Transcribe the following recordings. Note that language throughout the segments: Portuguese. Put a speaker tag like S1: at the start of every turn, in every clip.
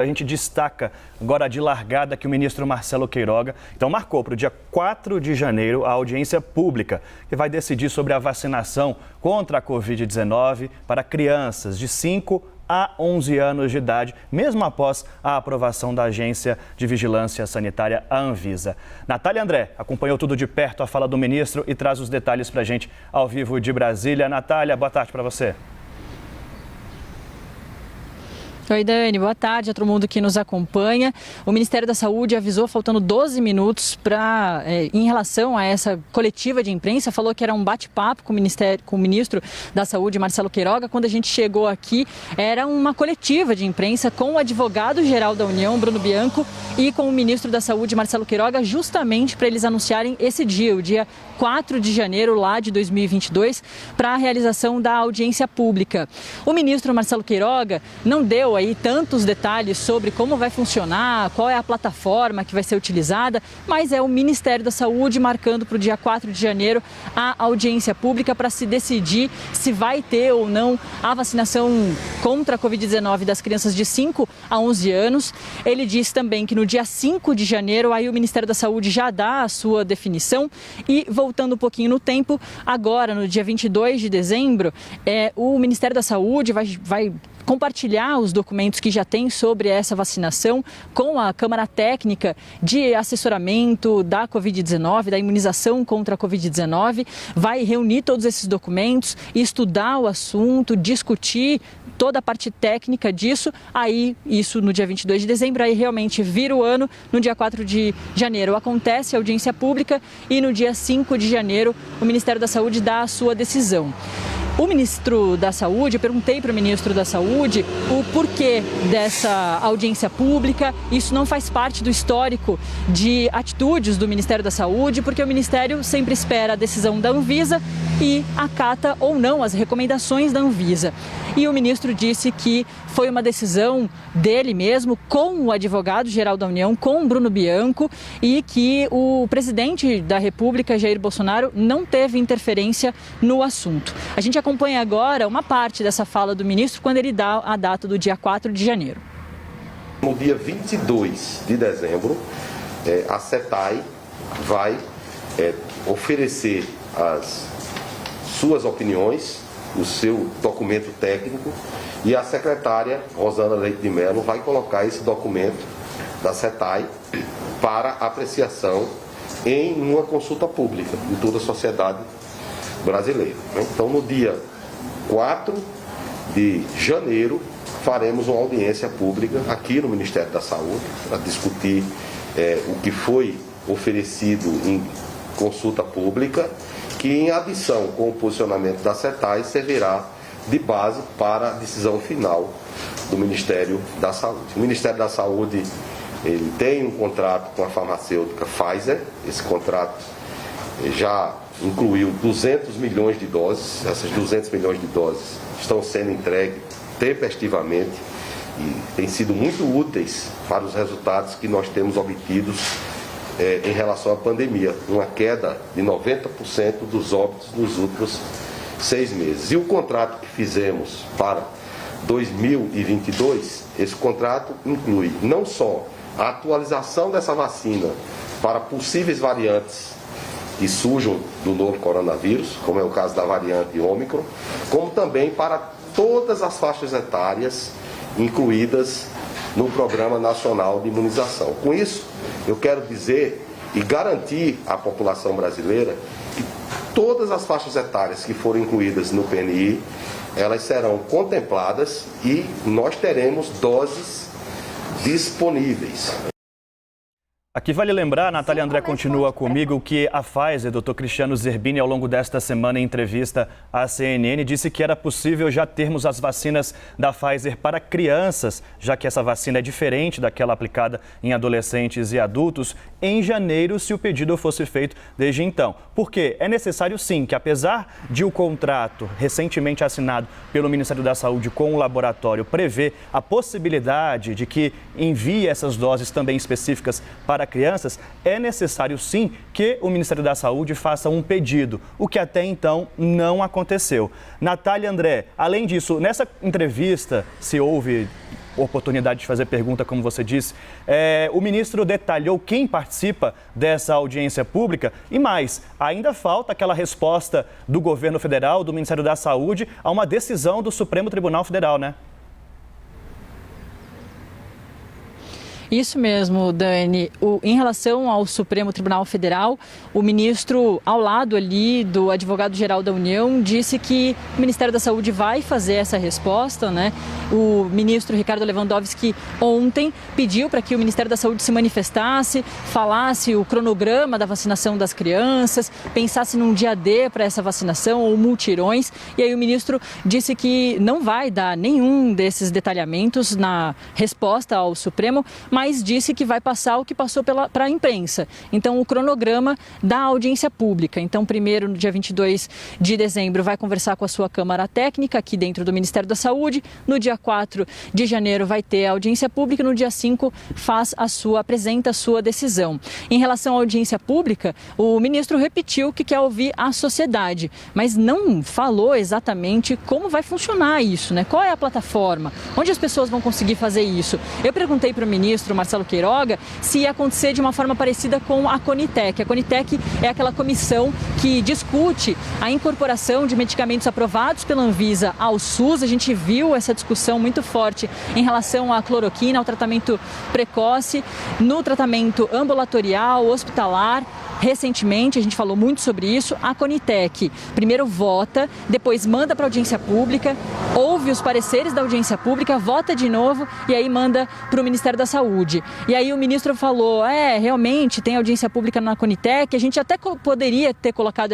S1: A gente destaca agora de largada que o ministro Marcelo Queiroga, marcou para o dia 4 de janeiro a audiência pública, que vai decidir sobre a vacinação contra a Covid-19 para crianças de 5 a 11 anos de idade, mesmo após a aprovação da Agência de Vigilância Sanitária, a Anvisa. Natália André acompanhou tudo de perto a fala do ministro e traz os detalhes para a gente ao vivo de Brasília. Natália, boa tarde para você.
S2: Oi, Dani, boa tarde a todo mundo que nos acompanha. O Ministério da Saúde avisou, faltando 12 minutos, em relação a essa coletiva de imprensa, falou que era um bate-papo com o ministro da Saúde, Marcelo Queiroga. Quando a gente chegou aqui, era uma coletiva de imprensa com o advogado-geral da União, Bruno Bianco, e com o ministro da Saúde, Marcelo Queiroga, justamente para eles anunciarem esse dia, o dia 4 de janeiro lá de 2022, para a realização da audiência pública. O ministro Marcelo Queiroga não deu aí tantos detalhes sobre como vai funcionar, qual é a plataforma que vai ser utilizada, mas é o Ministério da Saúde marcando para o dia 4 de janeiro a audiência pública para se decidir se vai ter ou não a vacinação contra a Covid-19 das crianças de 5 a 11 anos. Ele disse também que no dia 5 de janeiro aí o Ministério da Saúde já dá a sua definição e, voltando um pouquinho no tempo, agora no dia 22 de dezembro, o Ministério da Saúde vai compartilhar os documentos que já tem sobre essa vacinação com a Câmara Técnica de Assessoramento da Covid-19, da imunização contra a Covid-19, vai reunir todos esses documentos, estudar o assunto, discutir toda a parte técnica disso, aí isso no dia 22 de dezembro, aí realmente vira o ano, no dia 4 de janeiro acontece a audiência pública e no dia 5 de janeiro o Ministério da Saúde dá a sua decisão. O ministro da Saúde, eu perguntei para o ministro da Saúde o porquê dessa audiência pública. Isso não faz parte do histórico de atitudes do Ministério da Saúde, porque o Ministério sempre espera a decisão da Anvisa e acata ou não as recomendações da Anvisa. E o ministro disse que foi uma decisão dele mesmo, com o advogado-geral da União, com o Bruno Bianco, e que o presidente da República, Jair Bolsonaro, não teve interferência no assunto. A gente acompanha agora uma parte dessa fala do ministro quando ele dá a data do dia 4 de janeiro.
S3: No dia 22 de dezembro, a CETAI vai oferecer as suas opiniões, o seu documento técnico, e a secretária Rosana Leite de Mello vai colocar esse documento da CETAI para apreciação em uma consulta pública de toda a sociedade brasileira. Então, no dia 4 de janeiro, faremos uma audiência pública aqui no Ministério da Saúde para discutir o que foi oferecido em consulta pública, que em adição com o posicionamento da CETAI servirá de base para a decisão final do Ministério da Saúde. O Ministério da Saúde ele tem um contrato com a farmacêutica Pfizer. Esse contrato já incluiu 200 milhões de doses. Essas 200 milhões de doses estão sendo entregues tempestivamente e têm sido muito úteis para os resultados que nós temos obtidos em relação à pandemia, uma queda de 90% dos óbitos nos últimos 6 meses. E o contrato que fizemos para 2022, esse contrato inclui não só a atualização dessa vacina para possíveis variantes que surjam do novo coronavírus, como é o caso da variante Ômicron, como também para todas as faixas etárias incluídas no Programa Nacional de Imunização. Com isso, eu quero dizer e garantir à população brasileira que todas as faixas etárias que forem incluídas no PNI, elas serão contempladas e nós teremos doses disponíveis.
S1: Aqui vale lembrar, a Natália André continua comigo, que a Pfizer, Dr. Cristiano Zerbini, ao longo desta semana, em entrevista à CNN, disse que era possível já termos as vacinas da Pfizer para crianças, já que essa vacina é diferente daquela aplicada em adolescentes e adultos, em janeiro, se o pedido fosse feito desde então. Porque é necessário, sim, que apesar de o contrato recentemente assinado pelo Ministério da Saúde com o laboratório prever a possibilidade de que envie essas doses também específicas para crianças, é necessário sim que o Ministério da Saúde faça um pedido, o que até então não aconteceu. Natália André, além disso, nessa entrevista se houve oportunidade de fazer pergunta, como você disse. O ministro detalhou quem participa dessa audiência pública e mais, ainda falta aquela resposta do governo federal, do Ministério da Saúde, a uma decisão do Supremo Tribunal Federal, né?
S2: Isso mesmo, Dani. Em relação ao Supremo Tribunal Federal, o ministro, ao lado ali do advogado-geral da União, disse que o Ministério da Saúde vai fazer essa resposta, né? O ministro Ricardo Lewandowski ontem pediu para que o Ministério da Saúde se manifestasse, falasse o cronograma da vacinação das crianças, pensasse num dia D para essa vacinação ou multirões. E aí o ministro disse que não vai dar nenhum desses detalhamentos na resposta ao Supremo, mas disse que vai passar o que passou para a imprensa. Então, o cronograma da audiência pública. Então, primeiro, no dia 22 de dezembro, vai conversar com a sua Câmara Técnica, aqui dentro do Ministério da Saúde. No dia 4 de janeiro, vai ter a audiência pública. No dia 5, apresenta a sua decisão. Em relação à audiência pública, o ministro repetiu que quer ouvir a sociedade, mas não falou exatamente como vai funcionar isso, né? Qual é a plataforma? Onde as pessoas vão conseguir fazer isso? Eu perguntei para o ministro Marcelo Queiroga se ia acontecer de uma forma parecida com a Conitec. A Conitec é aquela comissão que discute a incorporação de medicamentos aprovados pela Anvisa ao SUS. A gente viu essa discussão muito forte em relação à cloroquina, ao tratamento precoce, no tratamento ambulatorial, hospitalar. Recentemente, a gente falou muito sobre isso, a Conitec primeiro vota, depois manda para a audiência pública, ouve os pareceres da audiência pública, vota de novo e aí manda para o Ministério da Saúde. E aí o ministro falou, realmente tem audiência pública na Conitec, a gente até poderia ter colocado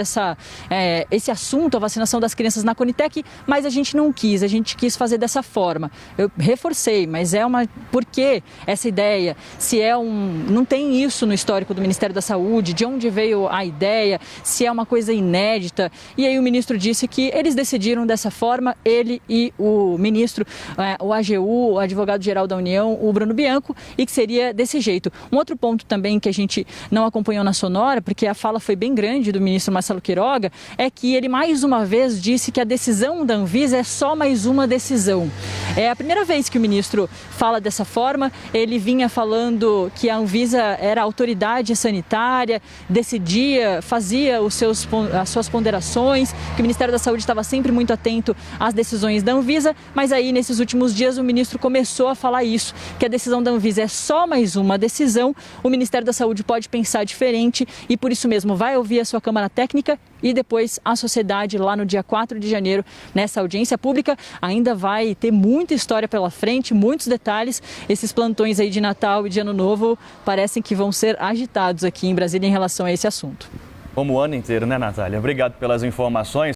S2: esse assunto, a vacinação das crianças na Conitec, mas a gente não quis, a gente quis fazer dessa forma. Eu reforcei, mas por que essa ideia? Não tem isso no histórico do Ministério da Saúde, de onde veio a ideia, se é uma coisa inédita. E aí o ministro disse que eles decidiram dessa forma, ele e o ministro, o AGU, o advogado-geral da União, o Bruno Bianco, e que seria desse jeito. Um outro ponto também que a gente não acompanhou na sonora, porque a fala foi bem grande do ministro Marcelo Queiroga, é que ele mais uma vez disse que a decisão da Anvisa é só mais uma decisão. É a primeira vez que o ministro fala dessa forma. Ele vinha falando que a Anvisa era a autoridade sanitária, decidia, fazia as suas ponderações, que o Ministério da Saúde estava sempre muito atento às decisões da Anvisa, mas aí nesses últimos dias o ministro começou a falar isso, que a decisão da Anvisa é só mais uma decisão, o Ministério da Saúde pode pensar diferente e por isso mesmo vai ouvir a sua Câmara Técnica e depois a sociedade lá no dia 4 de janeiro, nessa audiência pública. Ainda vai ter muita história pela frente, muitos detalhes. Esses plantões aí de Natal e de Ano Novo parecem que vão ser agitados aqui em Brasília em relação a esse assunto.
S1: Como o ano inteiro, né, Natália? Obrigado pelas informações.